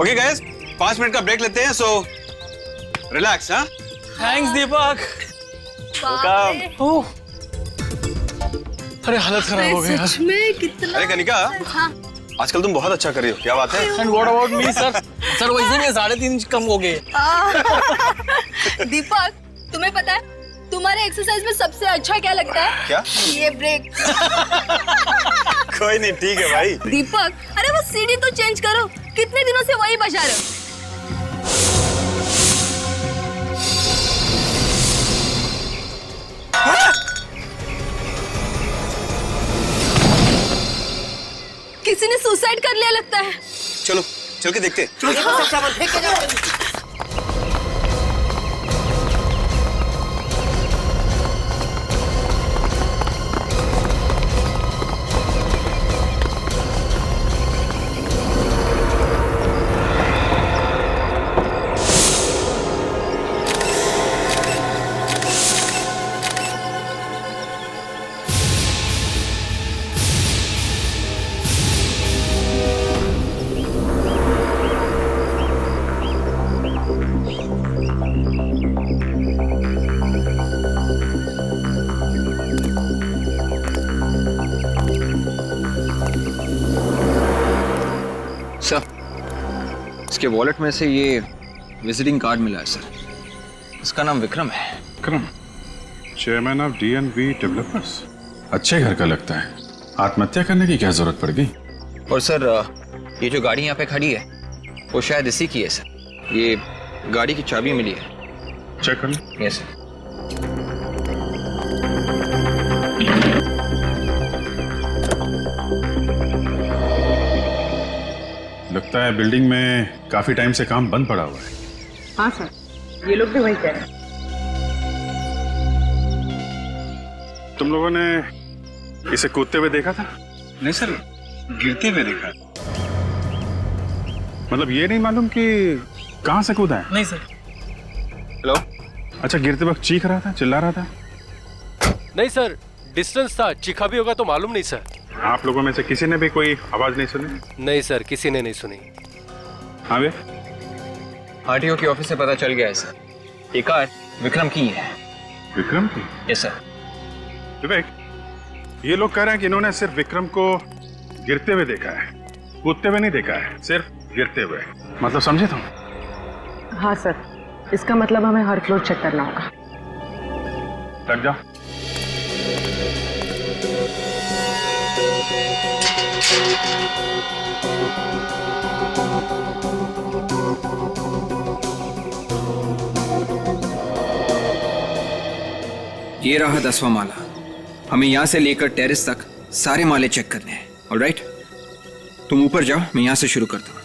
Okay guys, 5 minute का break लेते हैं, सो रिलैक्स। हाँ, थैंक्स दीपक। ओह, अरे हालत खराब हो गई यार। सच में कितना। अरे कनिका, हाँ। आजकल तुम बहुत अच्छा कर रही हो, क्या बात है? And what about me sir? Sir वैसे में 3.5 इंच कम हो गए। दीपक, तुम्हें पता है तुम्हारे एक्सरसाइज में सबसे अच्छा क्या लगता है? क्या? ये ब्रेक। कोई नहीं, ठीक है भाई। दीपक, अरे वो सीढ़ी तो चेंज करो, कितने दिनों से वही बजा रहे हो? किसी ने सुसाइड कर लिया लगता है। चलो चल के देखते। सर, इसके वॉलेट में से ये विजिटिंग कार्ड मिला है सर। इसका नाम विक्रम है। Vikram, chairman of DNB developers. अच्छे घर का लगता है। आत्महत्या करने की क्या जरूरत पड़ गई? और सर, ये जो गाड़ी यहाँ पे खड़ी है वो शायद इसी की है सर। ये गाड़ी की चाबी मिली है। चेक कर लो। Yes sir. लगता है बिल्डिंग में काफी टाइम से काम बंद पड़ा हुआ है। हाँ सर, ये लोग भी वही कह रहे हैं। तुम लोगों ने इसे कूदते हुए देखा था? नहीं सर, गिरते हुए देखा। मतलब ये नहीं मालूम कि कहाँ से कूदा है? नहीं सर। हेलो। अच्छा, गिरते वक्त चीख रहा था, चिल्ला रहा था? नहीं सर, डिस्टेंस था, चीखा भी होगा तो मालूम नहीं सर। आप लोगों में से किसी ने भी कोई आवाज नहीं सुनी? नहीं सर, किसी ने नहीं सुनी। हाँ वे? आरटीओ के ऑफिस से पता चल गया है सर। ये कार विक्रम की है। विक्रम की? Yes sir. विवेक, ये लोग कह रहे हैं कि इन्होंने सिर्फ विक्रम को गिरते हुए देखा है, कूदते हुए नहीं देखा है, सिर्फ गिरते हुए। मतलब समझे तुम? हाँ सर, इसका मतलब हमें हर फ्लोर चेक करना होगा। लग जाओ। ये रहा 10वां माला। हमें यहाँ से लेकर टेरेस तक सारे माले चेक करने हैं। ऑलराइट, तुम ऊपर जाओ, मैं यहाँ से शुरू करता हूँ।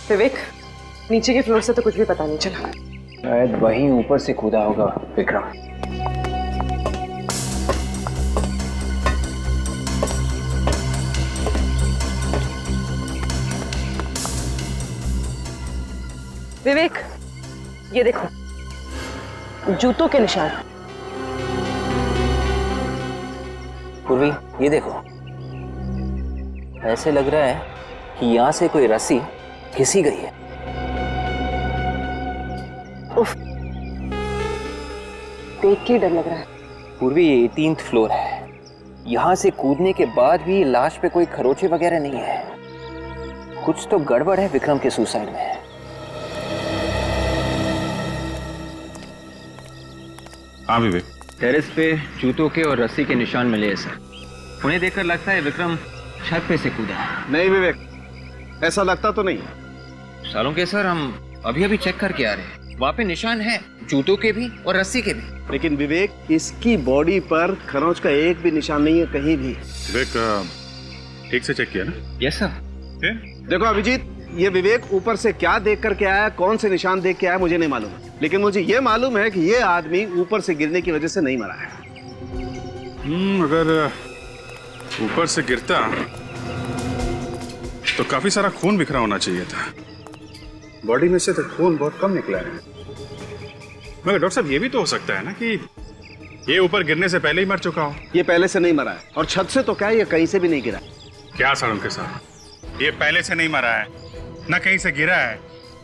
विवेक, नीचे के फ्लोर से तो कुछ भी पता नहीं चला। शायद वहीं ऊपर से कूदा होगा विक्रम। विवेक, ये देखो, जूतों के निशान। पूर्वी, ये देखो, ऐसे लग रहा है कि यहाँ से कोई रस्सी घिसी गई है। उफ, देख के डर लग रहा है। पूर्वी, ये 18th फ्लोर है। यहाँ से कूदने के बाद भी लाश पे कोई खरोचे वगैरह नहीं है। कुछ तो गड़बड़ है विक्रम के सुसाइड में। हाँ विवेक, टेरेस पे जूतों के और रस्सी के निशान मिले हैं सर। उन्हें देखकर लगता है विक्रम छत पे से कूदा है। नहीं विवेक, ऐसा लगता तो नहीं। सालों के सर, हम अभी अभी चेक करके आ रहे हैं। वहाँ पे निशान है, जूतों के भी और रस्सी के भी। लेकिन विवेक, इसकी बॉडी पर खरोंच का एक भी निशान नहीं है कहीं भी। विवेक, ठीक से चेक किया ना? Yes sir. देखो अभिजीत, ये विवेक ऊपर से क्या देख करके आया, कौन से निशान देख के आया मुझे नहीं मालूम, लेकिन मुझे ये मालूम है कि ये आदमी ऊपर से गिरने की वजह से नहीं मरा है। अगर ऊपर से गिरता तो काफी सारा खून बिखरा होना चाहिए था। बॉडी में से तो खून बहुत कम निकला है। मगर डॉक्टर साहब, ये भी तो हो सकता है ना कि ये ऊपर गिरने से पहले ही मर चुका हो। ये पहले से नहीं मरा है, और छत से तो क्या, ये कहीं से भी नहीं गिरा। क्या सालों के साथ, ये पहले से नहीं मरा है, ना कहीं से गिरा है,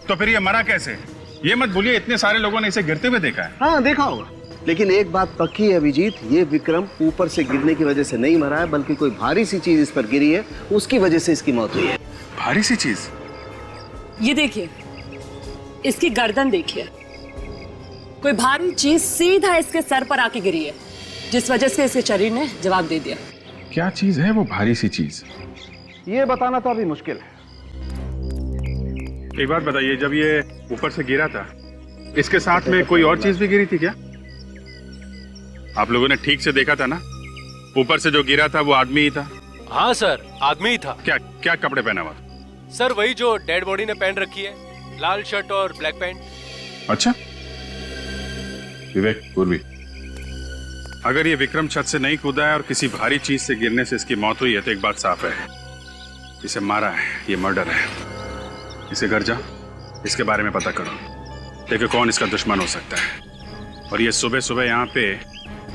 तो फिर ये मरा कैसे? ये मत भूलिए, इतने सारे लोगों ने इसे गिरते हुए देखा है। हाँ देखा होगा, लेकिन एक बात पक्की है अभिजीत, ये विक्रम ऊपर से गिरने की वजह से नहीं मरा है, बल्कि कोई भारी सी चीज इस पर गिरी है, उसकी वजह से इसकी मौत हुई है। भारी सी चीज? ये देखिए, इसकी गर्दन देखिए, कोई भारी चीज सीधा इसके सर पर आके गिरी है, जिस वजह से इसके शरीर ने जवाब दे दिया। क्या चीज है वो भारी सी चीज? ये बताना तो अभी मुश्किल है। एक बात बताइए, जब ये ऊपर से गिरा था, इसके साथ में कोई और चीज भी गिरी थी क्या? आप लोगों ने ठीक से देखा था ना? ऊपर से जो गिरा था वो आदमी ही था? हाँ सर, आदमी ही था। क्या क्या कपड़े पहना हुआ? सर वही जो डेड बॉडी ने पहन रखी है, लाल शर्ट और ब्लैक पैंट। अच्छा विवेक, पूर्वी, अगर ये विक्रम छत से नहीं कूदा है और किसी भारी चीज से गिरने से इसकी मौत हुई है, तो एक बात साफ है, इसे मारा है, ये मर्डर है। इसे घर जा, इसके बारे में पता करो, देखो कौन इसका दुश्मन हो सकता है, और ये सुबह सुबह यहाँ पे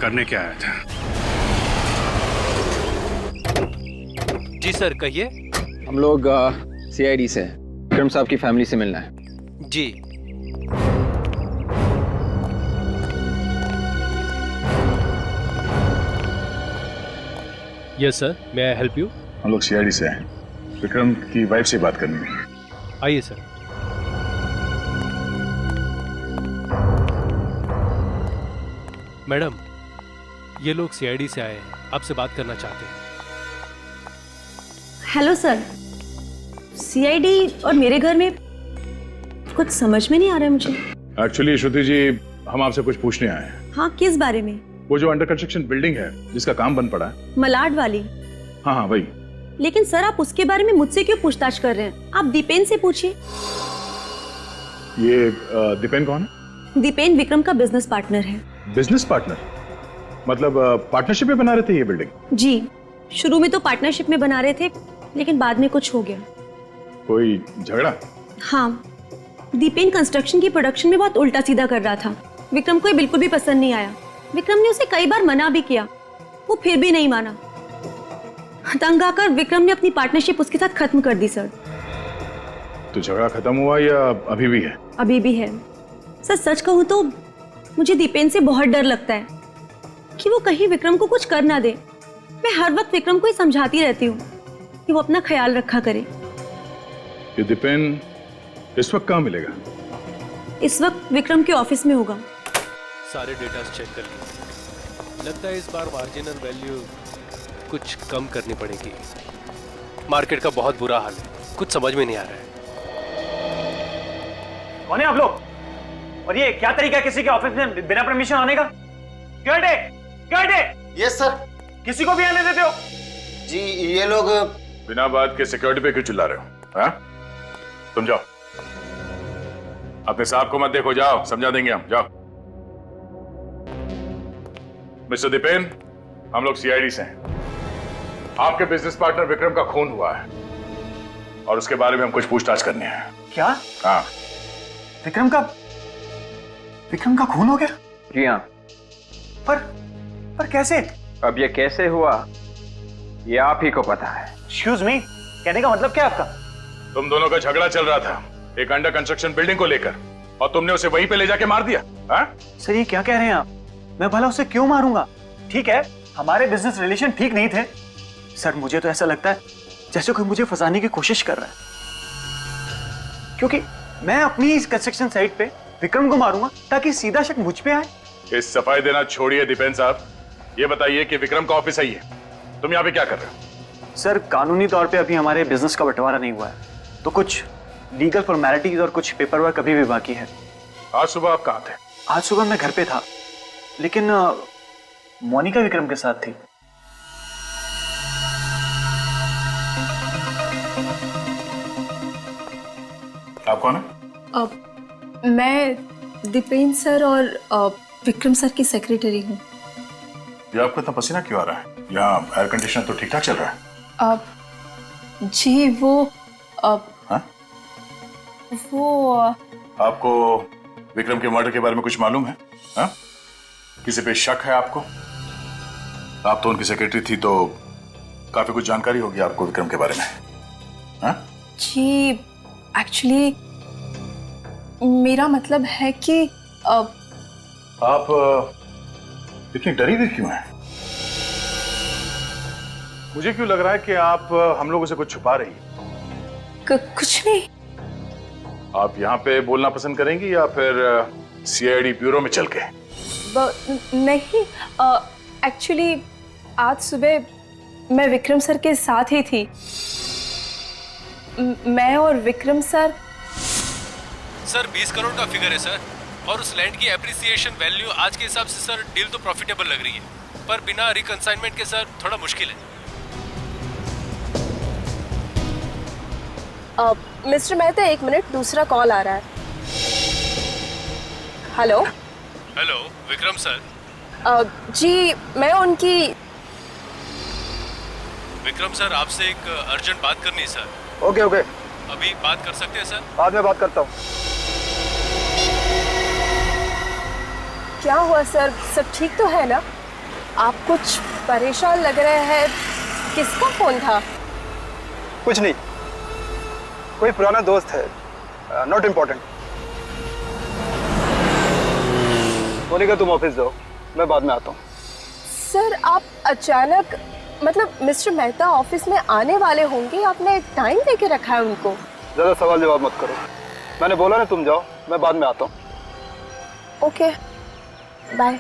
करने क्या आया था। जी सर, कहिए। हम लोग CID से विक्रम साहब की फैमिली से मिलना है। जी। Yes sir, may I help you? हम लोग CID से हैं, विक्रम की वाइफ से बात करनी है। आइए सर। मैडम, ये लोग CID से आए हैं, आपसे बात करना चाहते हैं। हेलो सर, CID और मेरे घर में कुछ समझ में नहीं आ रहा है मुझे। एक्चुअली श्रुति जी, हम आपसे कुछ पूछने आए हैं। हाँ, किस बारे में? वो जो अंडर कंस्ट्रक्शन बिल्डिंग है जिसका काम बन पड़ा है। मलाड वाली? हाँ हाँ वही। लेकिन सर, आप उसके बारे में मुझसे क्यों पूछताछ कर रहे हैं? आप दीपेन से पूछिए। ये दीपेन कौन है? दीपेन विक्रम का बिजनेस पार्टनर है। Business partner? मतलब पार्टनरशिप में बना रहे थे ये बिल्डिंग? जी, शुरू में तो पार्टनरशिप में बना रहे थे, लेकिन बाद में कुछ हो गया। कोई झगड़ा? हाँ, दीपेन कंस्ट्रक्शन की प्रोडक्शन में बहुत उल्टा सीधा कर रहा था। विक्रम को ये बिल्कुल भी पसंद नहीं आया। विक्रम ने उसे कई बार मना भी किया, वो फिर भी नहीं माना। तंग आकर विक्रम ने अपनी पार्टनरशिप उसके साथ खत्म कर दी सर। तो झगड़ा खत्म हुआ या अभी भी है? अभी भी है सर। सच कहूँ तो मुझे दीपेन से बहुत डर लगता है कि वो कहीं विक्रम को कुछ कर ना दे। मैं हर वक्त विक्रम को ही समझाती रहती हूँ कि वो अपना ख्याल रखा करे। ये दीपेन इस वक्त कहाँ मिलेगा? इस वक्त विक्रम के ऑफिस में होगा। सारे डेटा चेक कर लिए, लगता है इस बार मार्जिनल वैल्यू कुछ कम करनी पड़ेगी। मार्केट का बहुत बुरा हाल है, कुछ समझ में नहीं आ रहा है। कौन है आप लोग? और ये क्या तरीका है किसी के ऑफिस में बिना परमिशन आने का? Yes sir. किसी को भी आने देते हो? जी, ये लोग बिना बात के सिक्योरिटी पे क्यों चिल्ला रहे हो? हाँ? तुम जाओ, अपने साहब को मत देखो, जाओ, समझा देंगे हम, जाओ। मिस्टर दीपेन, हम लोग CID से हैं। आपके बिजनेस पार्टनर विक्रम का खून हुआ है और उसके बारे में हम कुछ पूछताछ करनी है। क्या? हाँ। विक्रम का खून हो गया? जी हाँ। पर कैसे? अब ये कैसे हुआ ये आप ही को पता है। एक्सक्यूज मी, कहने का मतलब क्या है आपका? तुम दोनों का झगड़ा चल रहा था एक अंडर कंस्ट्रक्शन बिल्डिंग को लेकर, और तुमने उसे वहीं पे ले जाके मार दिया। हाँ? सर, ये क्या कह रहे हैं आप? मैं भला उसे क्यों मारूंगा? ठीक है, हमारे बिजनेस रिलेशन ठीक नहीं थे। सर मुझे तो ऐसा लगता है जैसे कोई मुझे फंसाने की कोशिश कर रहा है, क्योंकि मैं अपनी इस कंस्ट्रक्शन साइट पे विक्रम को मारूंगा ताकि सीधा शक मुझ पे आए। इस सफाई देना छोड़िए दीपेन साहब, ये बताइए कि विक्रम का ऑफिस है, तुम यहाँ पे क्या कर रहे हो? सर कानूनी तौर पे अभी हमारे बिजनेस का बंटवारा नहीं हुआ है, तो कुछ लीगल फॉर्मेलिटीज और कुछ पेपर वर्क अभी भी बाकी है। आज सुबह आप कहाँ थे? आज सुबह मैं घर पे था, लेकिन मोनिका विक्रम के साथ थी। आप कौन है? मैं दीपेन सर और विक्रम सर की सेक्रेटरी हूँ। ये आपको इतना पसीना क्यों आ रहा है? यहाँ एयर कंडीशनर तो ठीक ठाक चल रहा है। जी वो आपको विक्रम के मर्डर के बारे में कुछ मालूम है? हा? किसी पे शक है आपको? आप तो उनकी सेक्रेटरी थी, तो काफी कुछ जानकारी होगी आपको विक्रम के बारे में। हा? जी एक्चुअली मेरा मतलब है कि आप इतनी डरी हुई क्यों हैं? मुझे क्यों लग रहा है कि आप हम लोगों से कुछ छुपा रही हैं? कुछ नहीं। आप यहाँ पे बोलना पसंद करेंगी या फिर सीआईडी ब्यूरो में चल के? नहीं, एक्चुअली आज सुबह मैं विक्रम सर के साथ ही थी। मैं और विक्रम सर 20 करोड़ का फिगर है सर, और उस लैंड की एप्रिसिएशन वैल्यू आज के हिसाब से सर डील तो प्रॉफिटेबल लग रही है, पर बिना रिकंसाइनमेंट के सर थोड़ा मुश्किल है। मिस्टर मेहता, एक मिनट, दूसरा कॉल आ रहा है। Hello Vikram sir. जी मैं उनकी। विक्रम सर आपसे एक अर्जेंट बात करनी है सर। ओके अभी बात कर सकते हैं सर? बाद में बात करता हूँ। क्या हुआ सर, सब ठीक तो है ना? आप कुछ परेशान लग रहे हैं। किसका फोन था? कुछ नहीं, कोई पुराना दोस्त है, नॉट इम्पोर्टेंट। मोनिका तुम ऑफिस जाओ, मैं बाद में आता हूँ। सर आप अचानक, मतलब मिस्टर मेहता ऑफिस में आने वाले होंगे, आपने टाइम दे के रखा है उनको। ज़्यादा सवाल जवाब मत करो, मैंने बोला ना तुम जाओ, मैं बाद में आता हूँ। Okay bye.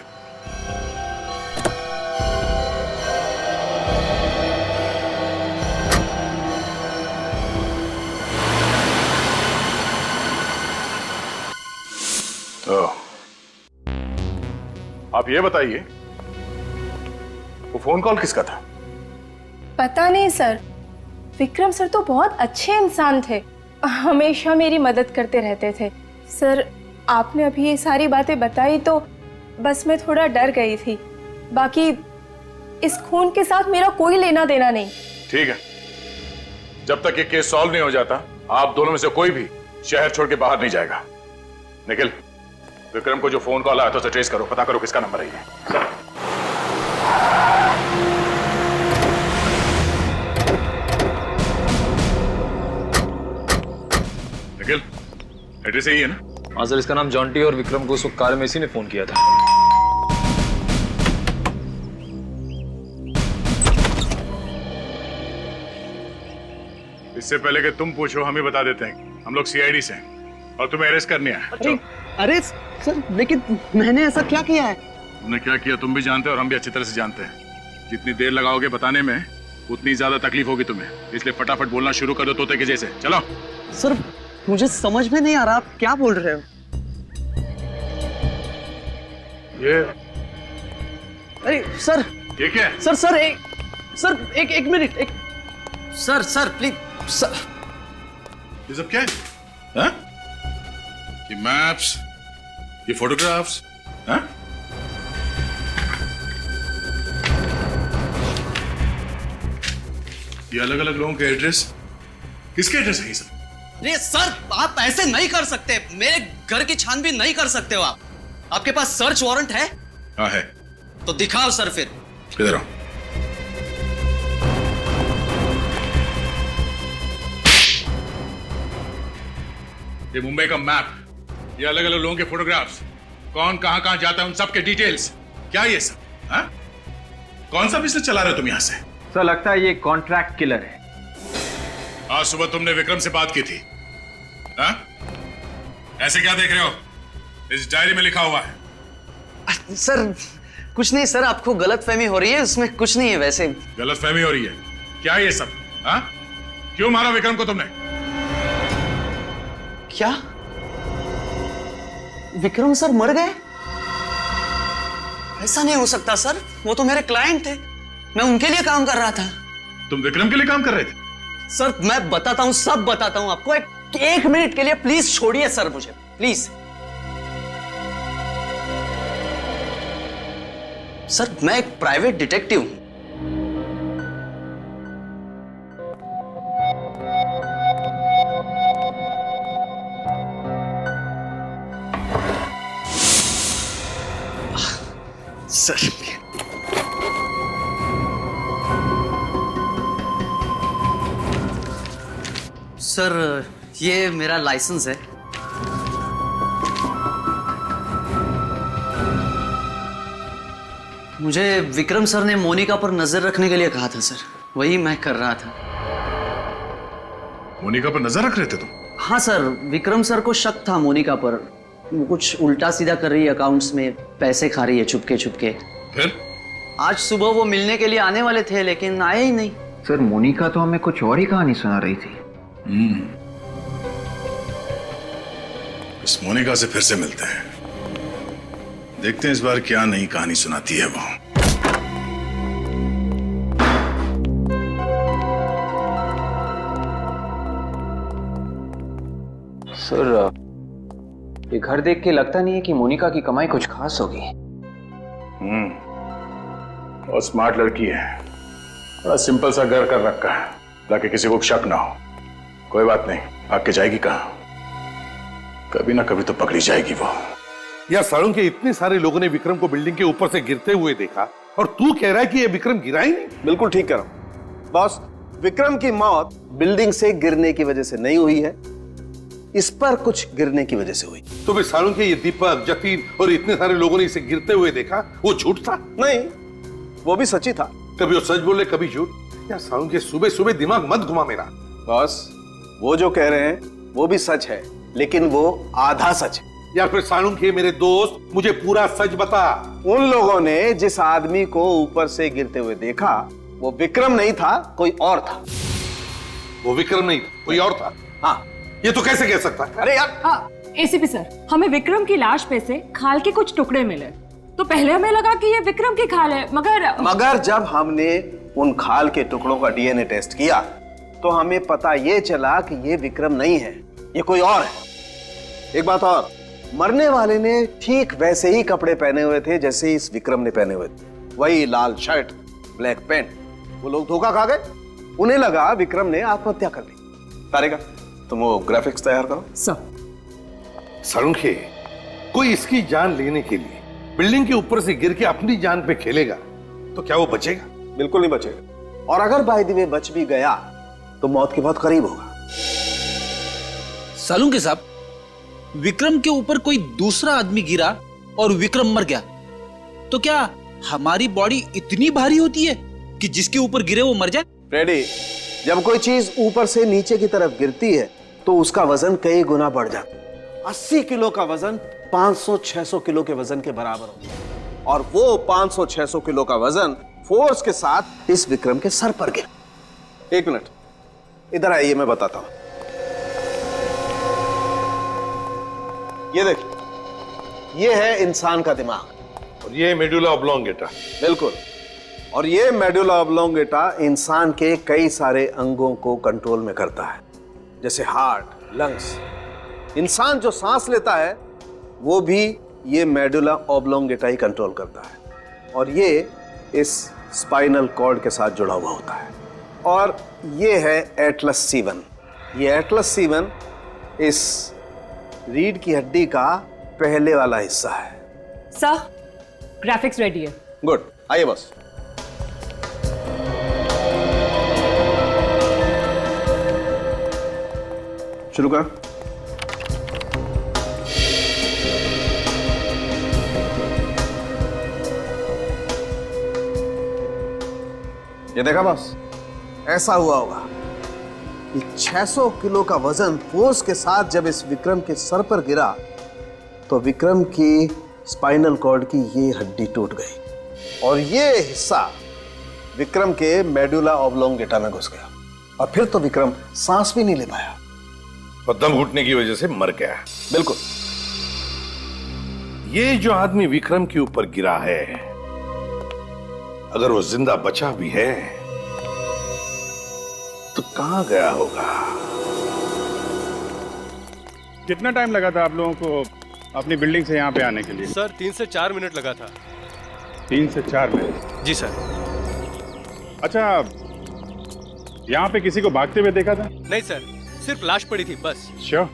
तो आप ये बताइए, वो फोन कॉल किसका था? पता नहीं सर, विक्रम सर तो बहुत अच्छे इंसान थे, हमेशा मेरी मदद करते रहते थे। सर आपने अभी ये सारी बातें बताई तो बस मैं थोड़ा डर गई थी, बाकी इस खून के साथ मेरा कोई लेना देना नहीं। ठीक है, जब तक ये केस सॉल्व नहीं हो जाता आप दोनों में से कोई भी शहर छोड़ के बाहर नहीं जाएगा। निखिल, विक्रम को जो फोन कॉल आया था उसे ट्रेस करो, पता करो किसका नंबर है ये। निखिल, एड्रेस यही है ना? हाँ सर, इसका नाम जॉन्टी और विक्रम को उस वक्त कार में इसी ने फोन किया था। इससे पहले कि तुम पूछो हम ही बता देते हैं, हम लोग सीआईडी से हैं और तुम्हें अरेस्ट करने आए। अरे सर, लेकिन मैंने ऐसा क्या किया है? तुमने क्या किया तुम भी जानते हो और हम भी अच्छी तरह से जानते हैं। जितनी देर लगाओगे बताने में उतनी ज्यादा तकलीफ होगी तुम्हें, इसलिए फटाफट बोलना शुरू कर दो तोते के जैसे। चलो। सर मुझे समझ में नहीं आ रहा, आप क्या बोल रहे हो? ये अरे सर, ये क्या है? सर एक मिनट, सर प्लीज सर। ये सब क्या है? हाँ? ये मैप्स, ये फोटोग्राफ्स, हाँ? ये अलग अलग लोगों के एड्रेस, किसके एड्रेस है ये सब? अरे सर आप ऐसे नहीं कर सकते, मेरे घर की छानबीन नहीं कर सकते हो आप। आपके पास सर्च वारंट है? हाँ है। तो दिखाओ सर फिर। इधर आओ। ये मुंबई का मैप, ये अलग अलग लोगों के फोटोग्राफ्स, कौन कहां कहां जाता है उन सब के डिटेल्स, क्या ये सब? हाँ? कौन सा बिजनेस चला रहे हो तुम यहाँ से? सर लगता है ये कॉन्ट्रैक्ट किलर है। आज सुबह तुमने विक्रम से बात की थी, हाँ? ऐसे क्या देख रहे हो? इस डायरी में लिखा हुआ है। सर कुछ नहीं सर, आपको गलतफहमी हो रही है, उसमें कुछ नहीं है। वैसे गलतफहमी हो रही है क्या ये सब? हाँ? क्यों मारा विक्रम को तुमने? क्या विक्रम सर मर गए? ऐसा नहीं हो सकता सर, वो तो मेरे क्लाइंट थे, मैं उनके लिए काम कर रहा था। तुम विक्रम के लिए काम कर रहे थे? सर मैं बताता हूं, सब बताता हूं आपको। एक मिनट के लिए प्लीज छोड़िए सर मुझे, प्लीज। सर मैं एक प्राइवेट डिटेक्टिव हूं। सर सर ये मेरा लाइसेंस है। मुझे विक्रम सर ने मोनिका पर नजर रखने के लिए कहा था सर, वही मैं कर रहा था। मोनिका पर नजर रख रहे थे तुम? हाँ सर, विक्रम सर को शक था मोनिका पर, वो कुछ उल्टा सीधा कर रही है, अकाउंट्स में पैसे खा रही है छुपके छुपके। फिर आज सुबह वो मिलने के लिए आने वाले थे लेकिन आए ही नहीं। सर मोनिका तो हमें कुछ और ही कहानी सुना रही थी। इस मोनिका से फिर से मिलते हैं, देखते हैं इस बार क्या नई कहानी सुनाती है वो। सर ये घर देख के लगता नहीं है कि मोनिका की कमाई कुछ खास होगी। बहुत स्मार्ट लड़की है, बड़ा सिंपल सा घर कर रखा है ताकि किसी को शक ना हो। कोई बात नहीं, आके जाएगी कहाँ, कभी ना कभी तो पकड़ी जाएगी वो। यार सालुंखे के इतने सारे लोगों ने विक्रम को बिल्डिंग के ऊपर से गिरते हुए देखा और तू कह रहा है कि ये विक्रम गिरा ही नहीं? बिल्कुल ठीक कह रहा हूं बॉस। विक्रम की मौत बिल्डिंग से गिरने की वजह से नहीं हुई है, इस पर कुछ गिरने की वजह से हुई। तो फिर सालुंखे ये दीपक, जतीन और इतने सारे लोगों ने इसे गिरते हुए देखा, वो झूठ था? नहीं, वो भी सच्ची था। कभी वो सच बोले कभी झूठ। यार सालुंखे सुबह सुबह दिमाग मत घुमा मेरा। बॉस वो जो कह रहे हैं वो भी सच है, लेकिन वो आधा सच है। यार फिर सालुंखे मेरे दोस्त, मुझे पूरा सच बता। उन लोगों ने जिस आदमी को ऊपर से गिरते हुए देखा वो विक्रम नहीं था, कोई और था। वो विक्रम नहीं था, कोई और था? हाँ। ये तो कैसे कह सकता? अरे यार हाँ, एसीपी सर, हमें विक्रम की लाश पे से खाल के कुछ टुकड़े मिले, तो पहले हमें लगा कि ये विक्रम की खाल है, मगर जब हमने उन खाल के टुकड़ों का डीएनए टेस्ट किया तो हमें पता ये चला कि ये विक्रम नहीं है, ये कोई और है। एक बात और, मरने वाले ने ठीक वैसे ही कपड़े पहने हुए थे जैसे इस विक्रम ने पहने हुए थे, वही लाल शर्ट, ब्लैक पैंट। वो लोग धोखा खा गए, उन्हें लगा विक्रम ने आत्महत्या कर ली। तारिका तुम वो ग्राफिक्स तैयार करो। सालुंखे, कोई इसकी जान लेने के लिए बिल्डिंग के ऊपर से गिर के अपनी जान पे खेलेगा तो क्या वो बचेगा? बिल्कुल नहीं बचेगा, और अगर बाय द वे बच भी गया तो मौत के बहुत करीब होगा। सालुंखे साहब, विक्रम के ऊपर कोई दूसरा आदमी गिरा और विक्रम मर गया, तो क्या हमारी बॉडी इतनी भारी होती है कि जिसके ऊपर गिरे वो मर जाए? फ्रेडी, जब कोई चीज ऊपर से नीचे की तरफ गिरती है तो उसका वजन कई गुना बढ़ जाता है। 80 किलो का वजन 500-600 किलो के वजन के बराबर होता है, और वो 500-600 किलो का वजन फोर्स के साथ इस विक्रम के सर पर गिरा। एक मिनट इधर आइए, मैं बताता हूं। ये देखिए, ये है इंसान का दिमाग और ये मेडुला ऑब्लोंगेटा। बिल्कुल, और ये मेडुला ऑब्लोंगेटा इंसान के कई सारे अंगों को कंट्रोल में करता है, जैसे हार्ट, लंग्स। इंसान जो सांस लेता है वो भी ये मेडुला ऑब्लोंगेटा ही कंट्रोल करता है, और ये इस स्पाइनल कॉर्ड के साथ जुड़ा हुआ होता है। और ये है एटलस C1। ये एटलस C1 इस रीढ़ की हड्डी का पहले वाला हिस्सा है। सर, ग्राफिक्स रेडी है। गुड, आइए बस। शुरू कर। ये देखा बॉस, ऐसा हुआ होगा कि 600 किलो का वजन फोर्स के साथ जब इस विक्रम के सर पर गिरा तो विक्रम की स्पाइनल कॉर्ड की ये हड्डी टूट गई और ये हिस्सा विक्रम के मेडुला ऑब्लोंगेटा में घुस गया और फिर तो विक्रम सांस भी नहीं ले पाया और दम घुटने की वजह से मर गया। बिल्कुल। ये जो आदमी विक्रम के ऊपर गिरा है, अगर वो जिंदा बचा भी है तो कहां गया होगा? कितना टाइम लगा था आप लोगों को अपनी बिल्डिंग से यहाँ पे आने के लिए? सर 3 से 4 मिनट लगा था। 3 से 4 मिनट? जी सर। अच्छा, यहाँ पे किसी को भागते हुए देखा था? नहीं सर, सिर्फ लाश पड़ी थी बस। श्योर?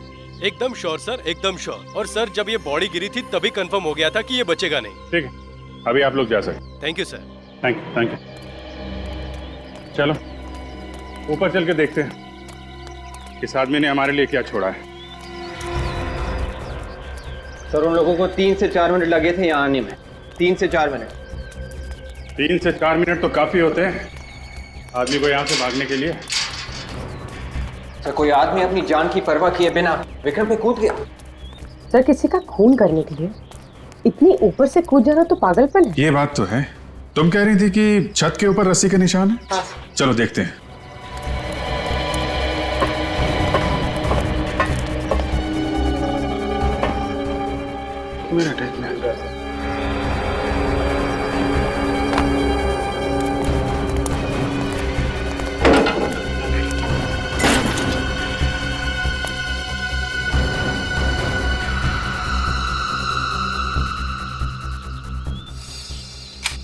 एकदम श्योर सर, एकदम श्योर। और सर जब ये बॉडी गिरी थी तभी कंफर्म हो गया था कि ये बचेगा नहीं। ठीक है, अभी आप लोग जा सकते। Thank you sir. Thank you, thank you. चलो ऊपर चल के देखते हैं इस आदमी ने हमारे लिए क्या छोड़ा है। सर उन लोगों को 3 से 4 मिनट लगे थे यहाँ आने में। 3 से 4 मिनट। 3 से 4 मिनट तो काफी होते हैं आदमी को यहाँ से भागने के लिए। सर कोई आदमी अपनी जान की परवाह किए बिना विक्रम पे कूद गया। सर किसी का खून करने के लिए इतनी ऊपर से कूद जाना तो पागलपन है। ये बात तो है। तुम कह रही थी कि छत के ऊपर रस्सी के निशान है? हाँ। चलो देखते हैं। मिनट, एक मिनट।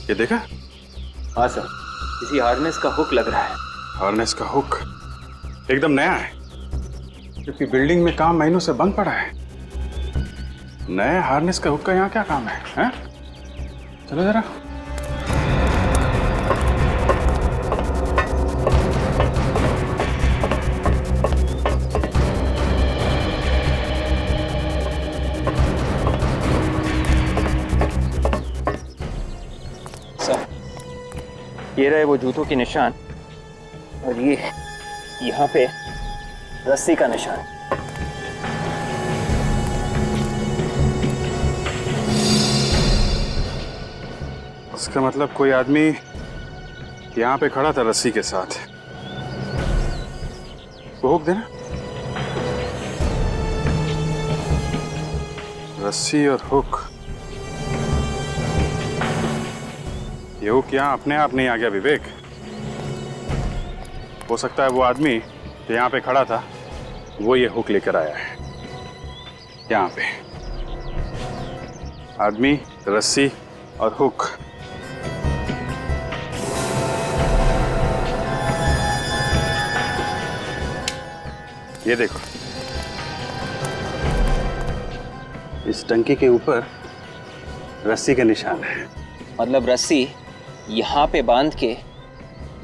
ये देखा? हाँ सर, किसी हार्नेस का हुक लग रहा है। हार्नेस का हुक एकदम नया है, क्योंकि बिल्डिंग में काम महीनों से बंद पड़ा है। नए हार्नेस का हुक का यहाँ क्या काम है, हैं? चलो जरा। सर ये रहे वो जूतों के निशान और ये यहाँ पे रस्सी का निशान। इसका मतलब कोई आदमी यहाँ पे खड़ा था रस्सी के साथ। वो हुक देना। रस्सी और हुक, ये हुक यहाँ अपने आप नहीं आ गया विवेक। हो सकता है वो आदमी जो यहाँ पे खड़ा था वो ये हुक लेकर आया है। यहाँ पे आदमी, रस्सी और हुक। ये देखो, इस टंकी के ऊपर रस्सी का निशान है। मतलब रस्सी यहाँ पे बांध के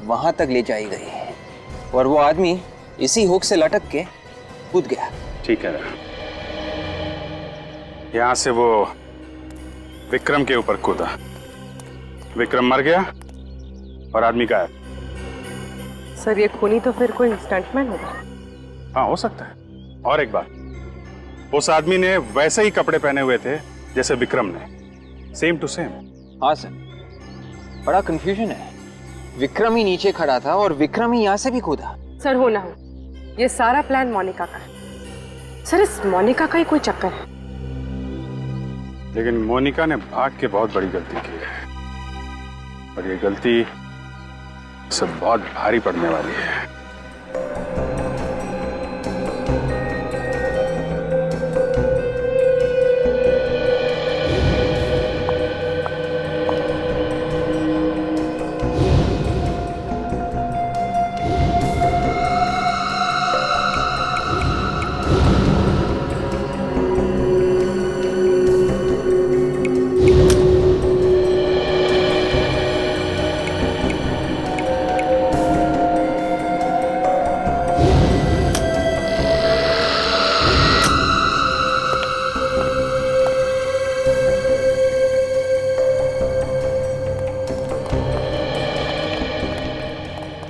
वहां तक ले जाई गई है और वो आदमी इसी हुक से लटक के कूद गया। ठीक है, यहां से वो विक्रम के ऊपर कूदा। विक्रम मर गया और आदमी गायब। सर ये खूनी तो फिर कोई स्टंटमैन होगा। हाँ, हो सकता है। और एक बात, उस आदमी ने वैसे ही कपड़े पहने हुए थे जैसे विक्रम ने, सेम टू सेम। हाँ सर, बड़ा कंफ्यूजन है। विक्रम ही नीचे खड़ा था और विक्रम ही यहाँ से भी कूदा। सर हो ना हो, ये सारा प्लान मोनिका का है। सर इस मोनिका का ही कोई चक्कर है। लेकिन मोनिका ने भाग के बहुत बड़ी गलती की है और ये गलती सब बहुत भारी पड़ने वाली है।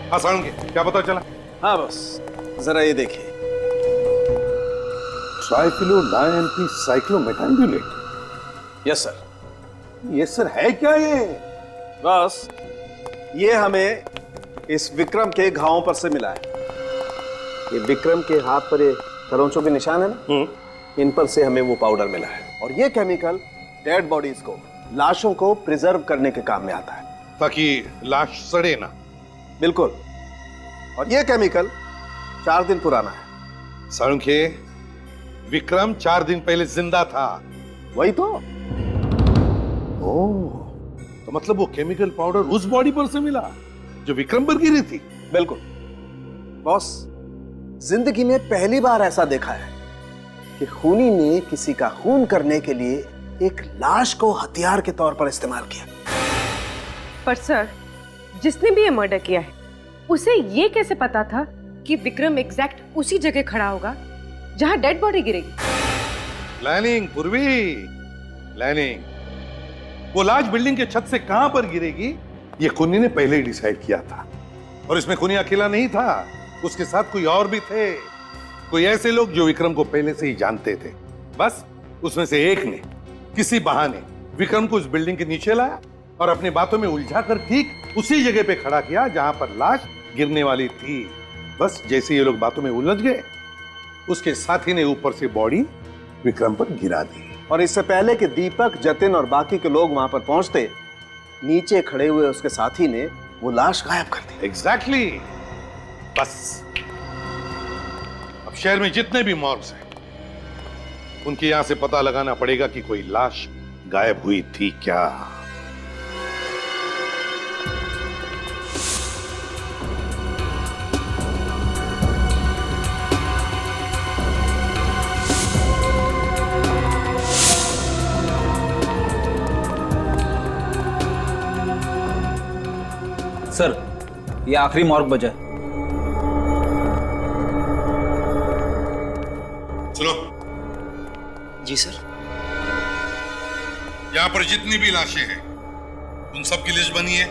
हाँ सारंगे, क्या पता चला? हाँ बस, जरा ये देखिए। ट्राइक्लोडायन साइक्लोमेटाम्बुलेट। Yes sir. ये सर है क्या ये? बस ये हमें इस विक्रम के घावों पर से मिला है। ये विक्रम के हाथ पर ये खरोंचों के निशान है ना, इन पर से हमें वो पाउडर मिला है। और ये केमिकल डेड बॉडीज को, लाशों को प्रिजर्व करने के काम में आता है, ताकि लाश सड़े ना। बिल्कुल। और ये केमिकल 4 दिन पुराना है। सारंगे, विक्रम 4 दिन पहले जिंदा था। वही तो। ओह, तो मतलब वो केमिकल पाउडर उस बॉडी पर से मिला जो विक्रम पर गिरी थी? बिल्कुल बॉस, जिंदगी में पहली बार ऐसा देखा है कि खूनी ने किसी का खून करने के लिए एक लाश को हथियार के तौर पर इस्तेमाल किया। पर सर, जिसने भी ये मर्डर किया है उसे ये कैसे पता था कि विक्रम एग्जैक्ट उसी जगह खड़ा होगा जहां डेड बॉडी गिरेगी? प्लानिंग पूर्वी, प्लानिंग। वो लाश बिल्डिंग के छत से कहां पर गिरेगी ये खूनी ने पहले ही डिसाइड किया था। और इसमें खूनी अकेला नहीं था, उसके साथ कोई और भी थे। कोई ऐसे लोग जो विक्रम को पहले से ही जानते थे। बस उसमें से एक ने किसी बहाने विक्रम को उस बिल्डिंग के नीचे लाया और अपनी बातों में उलझाकर ठीक उसी जगह पे खड़ा किया जहां पर लाश गिरने वाली थी। बस जैसे ये लोग बातों में उलझ गए, उसके साथी ने ऊपर से बॉडी विक्रम पर गिरा दी। और इससे पहले कि दीपक, जतिन और बाकी के लोग वहां पर पहुंचते, नीचे खड़े हुए उसके साथी ने वो लाश गायब कर दी। एग्जैक्टली। बस अब शहर में जितने भी मॉर्ग्स हैं उनके यहां से पता लगाना पड़ेगा कि कोई लाश गायब हुई थी क्या। सर, ये आखिरी मॉर्ग बजा है। सुनो जी सर। यहाँ पर जितनी भी लाशें हैं उन सब की लिस्ट बनी है,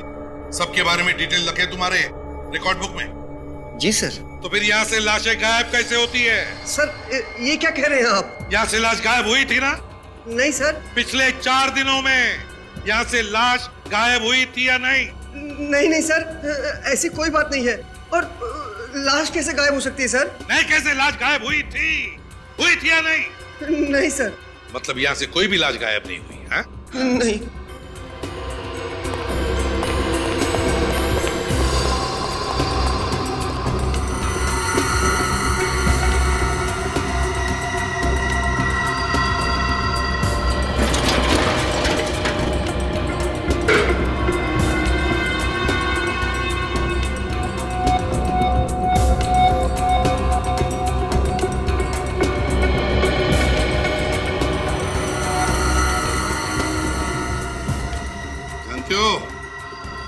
सबके बारे में डिटेल लिखे तुम्हारे रिकॉर्ड बुक में? जी सर। तो फिर यहाँ से लाशें गायब कैसे होती है? सर ये क्या कह रहे हैं आप? यहाँ से लाश गायब हुई थी ना? नहीं सर। पिछले 4 दिनों में यहाँ से लाश गायब हुई थी या नहीं? नहीं सर, ऐसी कोई बात नहीं है। और लाश कैसे गायब हो सकती है सर? नहीं, कैसे लाश गायब हुई थी या नहीं? नहीं सर। मतलब यहाँ से कोई भी लाश गायब नहीं हुई है? नहीं।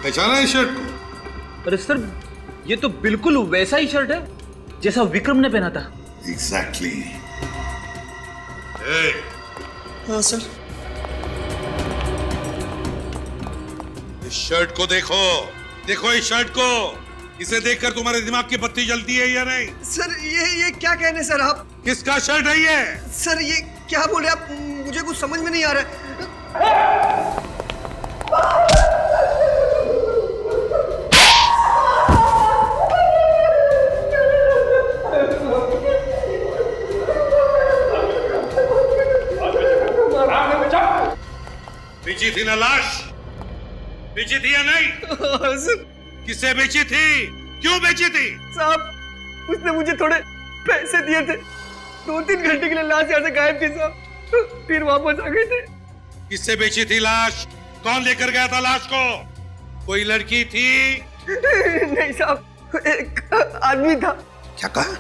पहचाना इस शर्ट को? अरे सर, ये तो बिल्कुल वैसा ही शर्ट है जैसा विक्रम ने पहना था। एग्जैक्टली। हाँ सर। इस शर्ट को देखो, देखो इस शर्ट को। इसे देखकर तुम्हारे दिमाग की बत्ती जलती है या नहीं? सर ये क्या कह रहे हैं सर आप? किसका शर्ट है ये? सर ये क्या बोल रहे हैं आप? मुझे कुछ समझ में नहीं आ रहा है। बेची थी ना लाश? बेची थी या नहीं? सर। किसे बेची थी? क्यों बेची थी? साहब, उसने मुझे थोड़े पैसे दिए थे। 2-3 घंटे के लिए लाश यहाँ से गायब थी साहब, फिर वापस आ गए थे। किससे बेची थी लाश? कौन लेकर गया था लाश को? कोई लड़की थी? नहीं साहब, एक आदमी था। क्या कहा?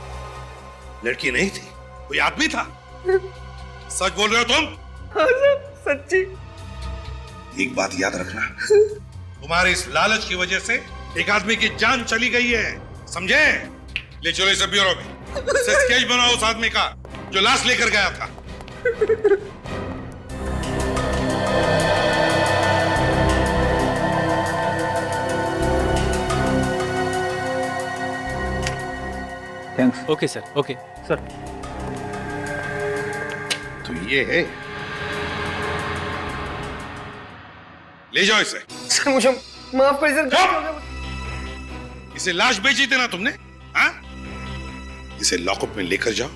लड़की नहीं थी, कोई आदमी था? सच बोल रहे हो तुम? हाँ साहब, सच्ची। एक बात याद रखना, तुम्हारे इस लालच की वजह से एक आदमी की जान चली गई है, समझे? ले चलो इसे ब्यूरो में, स्केच बनाओ उस आदमी का जो लाश लेकर गया था। Thanks. Okay sir, okay sir तो ये है, ले जाओ इसे। सर मुझे माफ कर सर। इसे लाश बेची थी ना तुमने? हाँ? इसे लॉकअप में लेकर जाओ,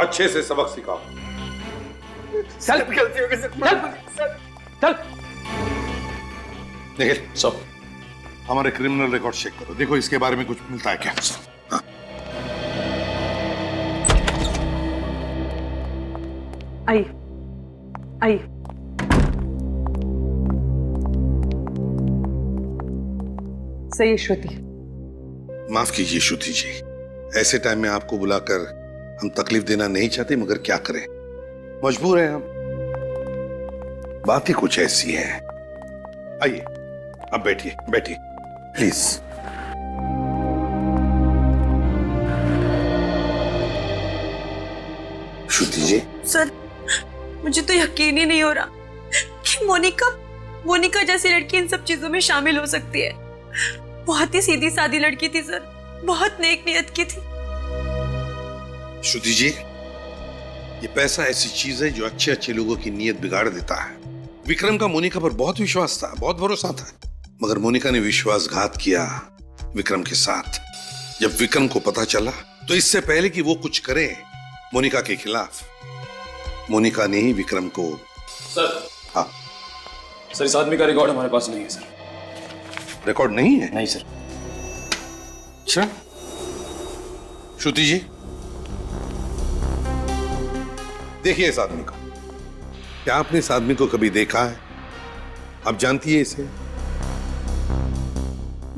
अच्छे से सबक सिखाओ। चल गलती हो गई सर। चल निखिल सब हमारे क्रिमिनल रिकॉर्ड चेक करो, देखो इसके बारे में कुछ मिलता है क्या। हाँ। आइए आइए। सही श्रुति। माफ कीजिए श्रुति जी, ऐसे टाइम में आपको बुलाकर हम तकलीफ देना नहीं चाहते, मगर क्या करें, मजबूर हैं हम। बात ही कुछ ऐसी है। आइए अब बैठिए बैठिए प्लीज। Shruti ji. सर मुझे तो यकीन ही नहीं हो रहा कि मोनिका जैसी लड़की इन सब चीजों में शामिल हो सकती है। बहुत ही सीधी सादी लड़की थी सर, बहुत नेक नियत की थी। श्रुति जी, ये पैसा ऐसी चीज है जो अच्छे अच्छे लोगों की नीयत बिगाड़ देता है। विक्रम का मोनिका पर बहुत विश्वास था, बहुत भरोसा था, मगर मोनिका ने विश्वासघात किया विक्रम के साथ। जब विक्रम को पता चला तो इससे पहले कि वो कुछ करे मोनिका के खिलाफ, मोनिका ने ही विक्रम को। सर। हाँ सर, इस आदमी का रिकॉर्ड हमारे पास नहीं है सर। रिकॉर्ड नहीं है? नहीं सर। अच्छा श्रुति जी, देखिए इस आदमी को, क्या आपने इस आदमी को कभी देखा है? आप जानती है इसे?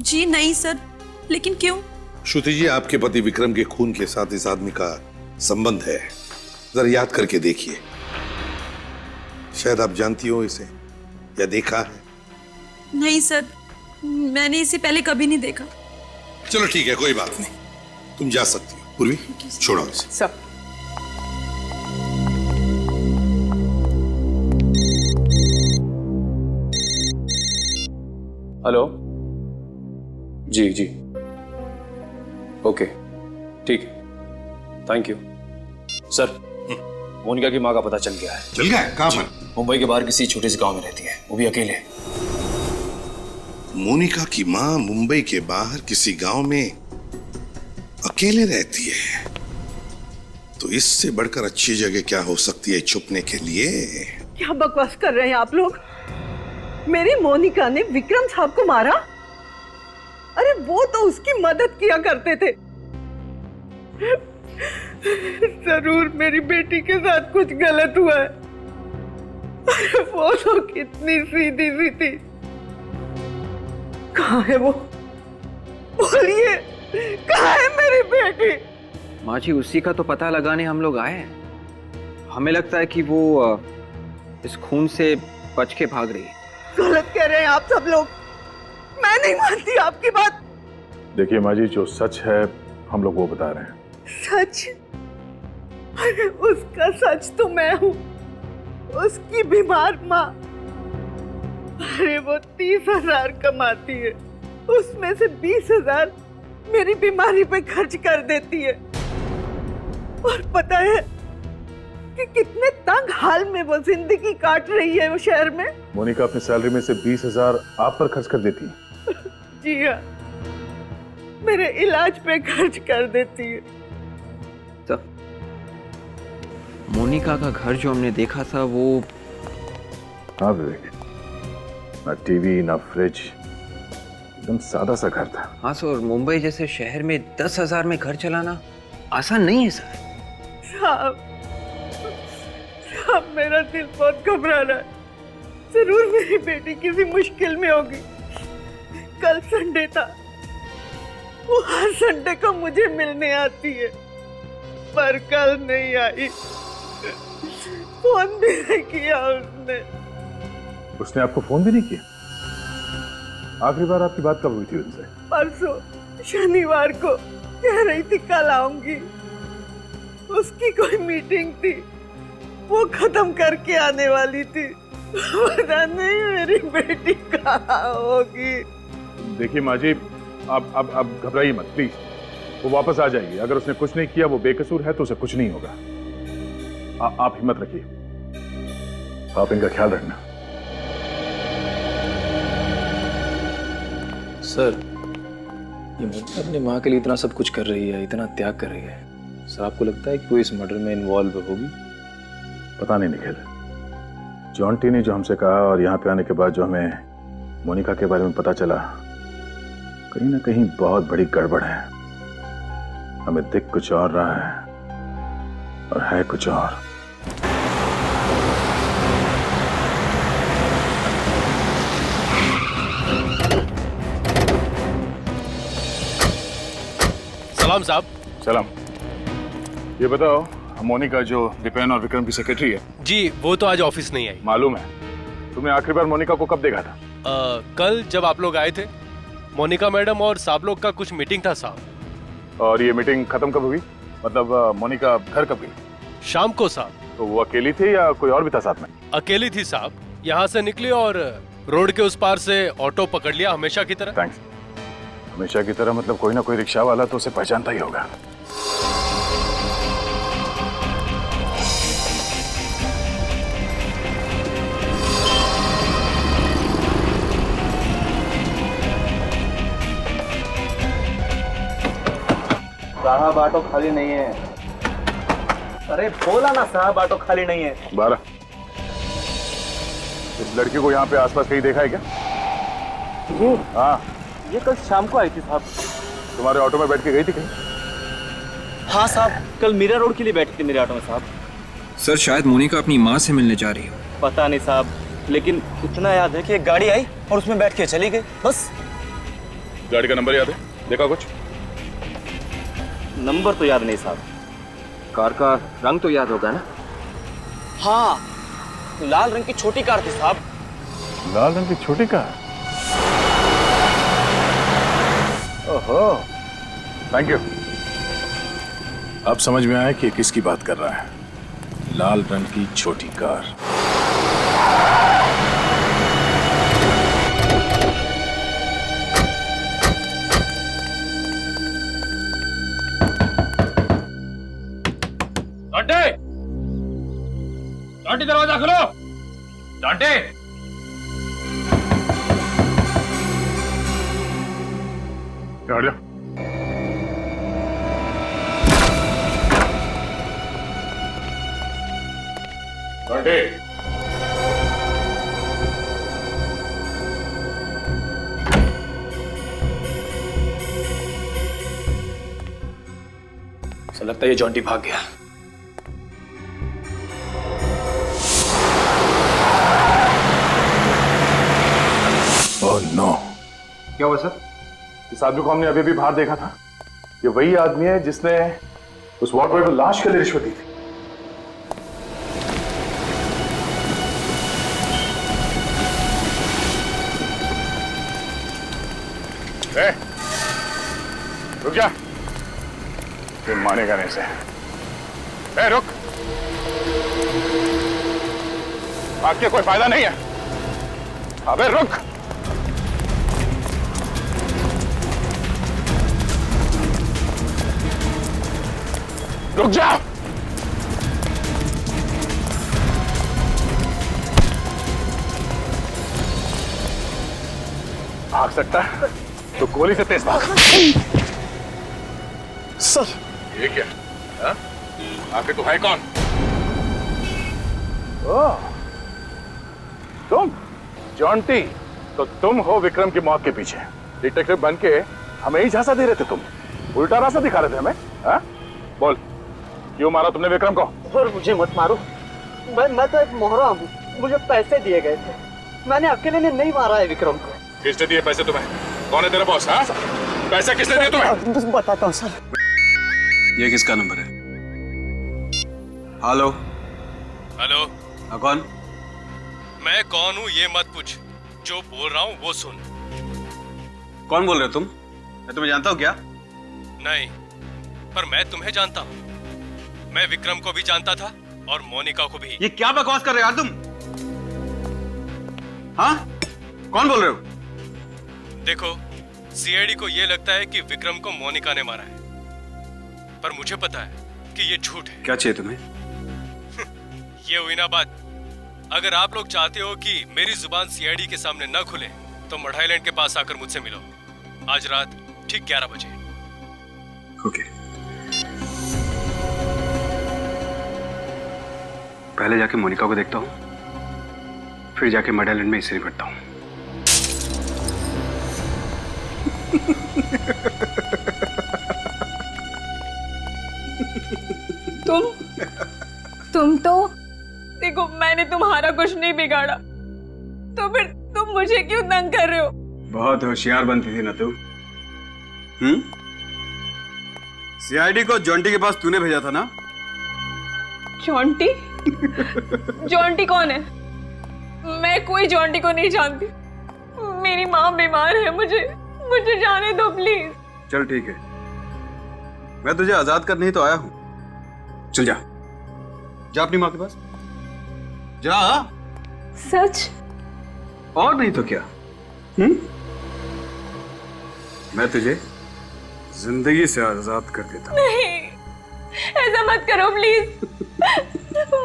जी नहीं सर, लेकिन क्यों? श्रुति जी, आपके पति विक्रम के खून के साथ इस आदमी का संबंध है, जरा याद करके देखिए, शायद आप जानती हो इसे या देखा है। नहीं सर, मैंने इसे पहले कभी नहीं देखा। चलो ठीक है, कोई बात नहीं, तुम जा सकती हो। पूर्वी छोड़ो इसे। सब हेलो जी जी ओके ठीक है, थैंक यू सर। मोनिका की माँ का पता चल गया है। चल गया है? कहाँ पर? मुंबई के बाहर किसी छोटे से गांव में रहती है, वो भी अकेले। मोनिका की माँ मुंबई के बाहर किसी गांव में अकेले रहती है, तो इससे बढ़कर अच्छी जगह क्या हो सकती है छुपने के लिए? क्या बकवास कर रहे हैं आप लोग? मेरी मोनिका ने विक्रम साहब को मारा? अरे वो तो उसकी मदद किया करते थे। जरूर मेरी बेटी के साथ कुछ गलत हुआ है। अरे वो तो कितनी सीधी सी थी। कहाँ है वो? बोलिए, कहाँ है मेरी बेटी? माँ जी, उसी का तो पता लगाने हम लोग आए हैं। हमें लगता है कि वो इस खून से बच के भाग रही है। गलत कह रहे हैं आप सब लोग, मैं नहीं मानती आपकी बात। देखिए माँ जी, जो सच है हम लोग वो बता रहे हैं। सच? अरे उसका सच तो मैं हूँ, उसकी बीमार माँ। अरे वो 30,000 कमाती है, उसमें से 20,000 मेरी बीमारी पे खर्च कर देती है। और पता है कि कितने तंग हाल में वो जिंदगी काट रही है वो शहर में। मोनिका अपनी सैलरी में से 20,000 आप पर खर्च कर देती है? जी हाँ, मेरे इलाज पे खर्च कर देती है। तो मोनिका का घर जो हमने देखा था वो। हाँ विवेक, ना टीवी ना फ्रिज, एकदम सादा सा घर था। हाँ सर, मुंबई जैसे शहर में 10,000 में घर चलाना आसान नहीं है सर। साहब, अब मेरा दिल बहुत घबरा रहा है। जरूर मेरी बेटी किसी मुश्किल में होगी। कल संडे था, वो हर संडे को मुझे मिलने आती है, पर कल नहीं आई। फोन भी नहीं किया उसने। उसने आपको फोन भी नहीं किया? आखिरी बार आपकी बात कब हुई थी उनसे? परसों शनिवार को, कह रही थी कल आऊंगी। उसकी कोई मीटिंग थी, वो खत्म करके आने वाली थी। पता नहीं मेरी बेटी कहाँ होगी। देखिए माँ जी, अब घबराइए मत प्लीज। वो वापस आ जाएगी। अगर उसने कुछ नहीं किया, वो बेकसूर है, तो उसे कुछ नहीं होगा। आप हिम्मत रखिए, आप इनका ख्याल रखना। सर, ये मोनिका अपनी माँ के लिए इतना सब कुछ कर रही है, इतना त्याग कर रही है। सर, आपको लगता है कि वो इस मर्डर में इन्वॉल्व होगी? पता नहीं निखिल, जॉन्टी ने जो हमसे कहा और यहाँ पे आने के बाद जो हमें मोनिका के बारे में पता चला, कहीं ना कहीं बहुत बड़ी गड़बड़ है। हमें दिख कुछ और रहा है और है कुछ और। सलाम साहब। सलाम। ये बताओ, मोनिका जो दीपेन और विक्रम की सेक्रेटरी है। जी, वो तो आज ऑफिस नहीं आई। मालूम है। तुमने आखिरी बार मोनिका को कब देखा था? कल जब आप लोग आए थे। मोनिका मैडम और साहब लोग का कुछ मीटिंग था साहब। और ये मीटिंग खत्म कब हुई? मतलब मोनिका घर कब गई? शाम को साहब। तो वो अकेली थी या कोई और भी था साथ में? अकेली थी साहब। यहाँ से निकली और रोड के उस पार से ऑटो पकड़ लिया, हमेशा की तरह। थैंक्स। हमेशा की तरह मतलब कोई ना कोई रिक्शा वाला तो उसे पहचानता ही होगा। साहब, ऑटो खाली नहीं है। अरे बोला ना साहब, ऑटो खाली नहीं है। 12। इस लड़की को यहाँ पे आसपास कहीं देखा है क्या? हाँ, ये कल शाम को आई थी साहब। तुम्हारे ऑटो में बैठ के गई थी कहीं? हाँ साहब, कल मीरा रोड के लिए बैठी थी मेरे ऑटो में साहब। सर, शायद मोनिका अपनी माँ से मिलने जा रही हो। पता नहीं साहब, लेकिन इतना याद है कि एक गाड़ी आई और उसमें बैठ के चली गई, बस। गाड़ी का नंबर याद है? देखा कुछ? नंबर तो याद नहीं साहब। कार का रंग तो याद होगा ना? हाँ, लाल रंग की छोटी कार थी साहब। लाल रंग की छोटी कार? ओहो, थैंक यू। अब समझ में आया कि किसकी बात कर रहा है। लाल रंग की छोटी कार। जॉन्टी, दरवाजा खोलो। जॉन्टी, हट जा। जॉन्टी, ऐसा लगता है ये जॉन्टी भाग गया। Oh no. क्या हुआ सर? इस आदमी को हमने अभी भी बाहर देखा था। ये वही आदमी है जिसने उस वार्ड बॉय को लाश के लिए रिश्वत दी थी। रुक जा, फिर मानेगा नहीं से। रुक, भाग के कोई फायदा नहीं है। अबे रुक। रुक जा। भाग सकता है तो गोली से तेज भाग। सर, ये क्या? आखिर तू है कौन? ओह, तुम जॉन्टी। तो तुम हो विक्रम की मौत के पीछे। डिटेक्टिव बन के हमें ही झांसा दे रहे थे तुम। उल्टा रास्ता दिखा रहे थे हमें। हाँ? बोल, क्यों मारा तुमने विक्रम को? सर, मुझे मत मारो। मैं तो एक मोहरा हूँ। मुझे पैसे दिए गए थे। मैंने अकेले ने नहीं मारा है विक्रम को। किसने दिए पैसे तुम्हें? कौन है तेरा बॉस? हाँ? पैसे किसने दिए तुम्हें? बस बताता हूँ सर। ये किसका नंबर है? Hello hello. हाँ, कौन? मैं कौन हूँ ये मत पूछ, जो बोल रहा हूँ वो सुन। कौन बोल रहे हो तुम? मैं तुम्हें जानता हूँ क्या? नहीं, पर मैं तुम्हें जानता हूँ। मैं विक्रम को भी जानता था और मोनिका को भी। ये क्या बकवास कर रहे हो यार तुम? हाँ? कौन बोल रहे हो? देखो, सीआईडी को ये लगता है कि विक्रम को मोनिका ने मारा है, पर मुझे पता है कि ये झूठ है। क्या चाहिए तुम्हें? ये हुई ना बात। अगर आप लोग चाहते हो कि मेरी जुबान सीआईडी के सामने न खुले तो मड आइलैंड के पास आकर मुझसे मिलो आज रात ठीक 11 बजे। ओके। पहले जाके मोनिका को देखता हूँ, फिर जाके मड आइलैंड में इससे निपटता हूँ। तुम तो देखो, मैंने तुम्हारा कुछ नहीं बिगाड़ा, तो फिर तुम मुझे क्यों तंग कर रहे हो? बहुत होशियार बनती थी ना तू। सीआईडी को जॉन्टी के पास तूने भेजा था ना? जॉन्टी? जॉन्टी कौन है? मैं कोई जॉन्टी को नहीं जानती। मेरी माँ बीमार है, मुझे जाने दो प्लीज। चल ठीक है, मैं तुझे आजाद करने ही तो आया हूं। चल जा, जा अपनी माँ के पास जा। सच? और नहीं तो क्या? मैं तुझे जिंदगी से आजाद कर देता हूं। नहीं, ऐसा मत करो प्लीज।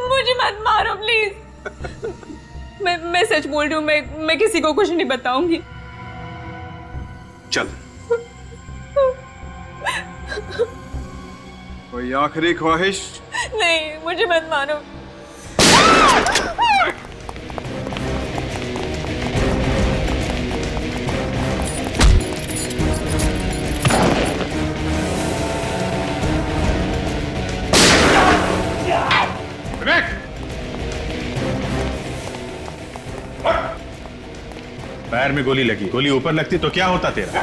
मुझे मत मारो प्लीज। मैं सच बोल रही हूँ, मैं किसी को कुछ नहीं बताऊंगी। चल, कोई आखिरी ख्वाहिश? नहीं, मुझे मत मारो। पैर में गोली लगी, गोली ऊपर लगती तो क्या होता तेरा?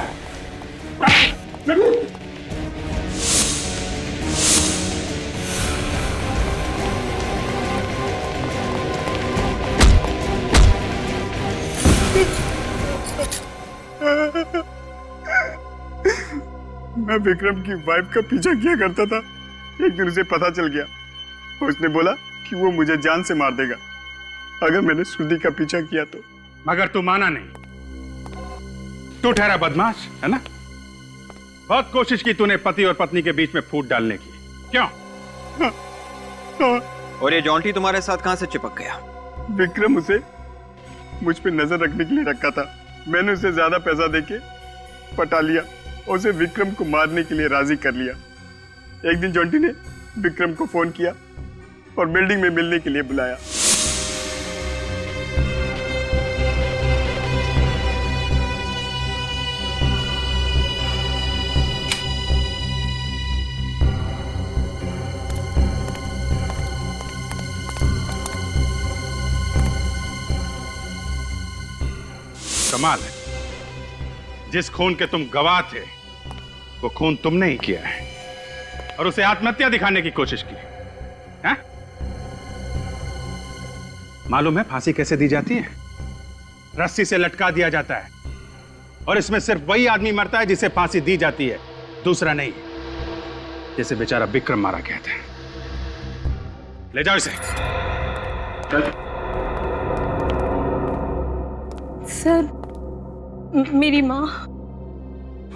मैं विक्रम की वाइफ का पीछा किया करता था। एक दिन उसे पता चल गया, उसने बोला कि वो मुझे जान से मार देगा अगर मैंने श्रुति का पीछा किया तो। मगर तू माना नहीं, तू ठहरा बदमाश है ना? बहुत कोशिश की तूने पति और पत्नी के बीच में फूट डालने की, क्यों? और ये जॉन्टी तुम्हारे साथ कहां से चिपक गया? विक्रम उसे मुझ पे नजर रखने के लिए रखा था। मैंने उसे ज्यादा पैसा देके पटा लिया, उसे विक्रम को मारने के लिए राजी कर लिया। एक दिन जॉन्टी ने विक्रम को फोन किया और बिल्डिंग में मिलने के लिए बुलाया। कमाल है, जिस खून के तुम गवाह थे वो खून तुमने ही किया है और उसे आत्महत्या दिखाने की कोशिश की है? मालूम है फांसी कैसे दी जाती है? रस्सी से लटका दिया जाता है और इसमें सिर्फ वही आदमी मरता है जिसे फांसी दी जाती है, दूसरा नहीं। जैसे बेचारा विक्रम मारा गया था। ले जाओ इसे। सर, मेरी माँ?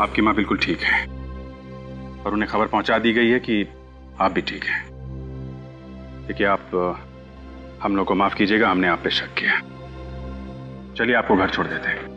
आपकी माँ बिल्कुल ठीक है और उन्हें खबर पहुंचा दी गई है कि आप भी ठीक हैं। देखिए, आप हम लोग को माफ कीजिएगा, हमने आप पे शक किया। चलिए आपको घर छोड़ देते हैं।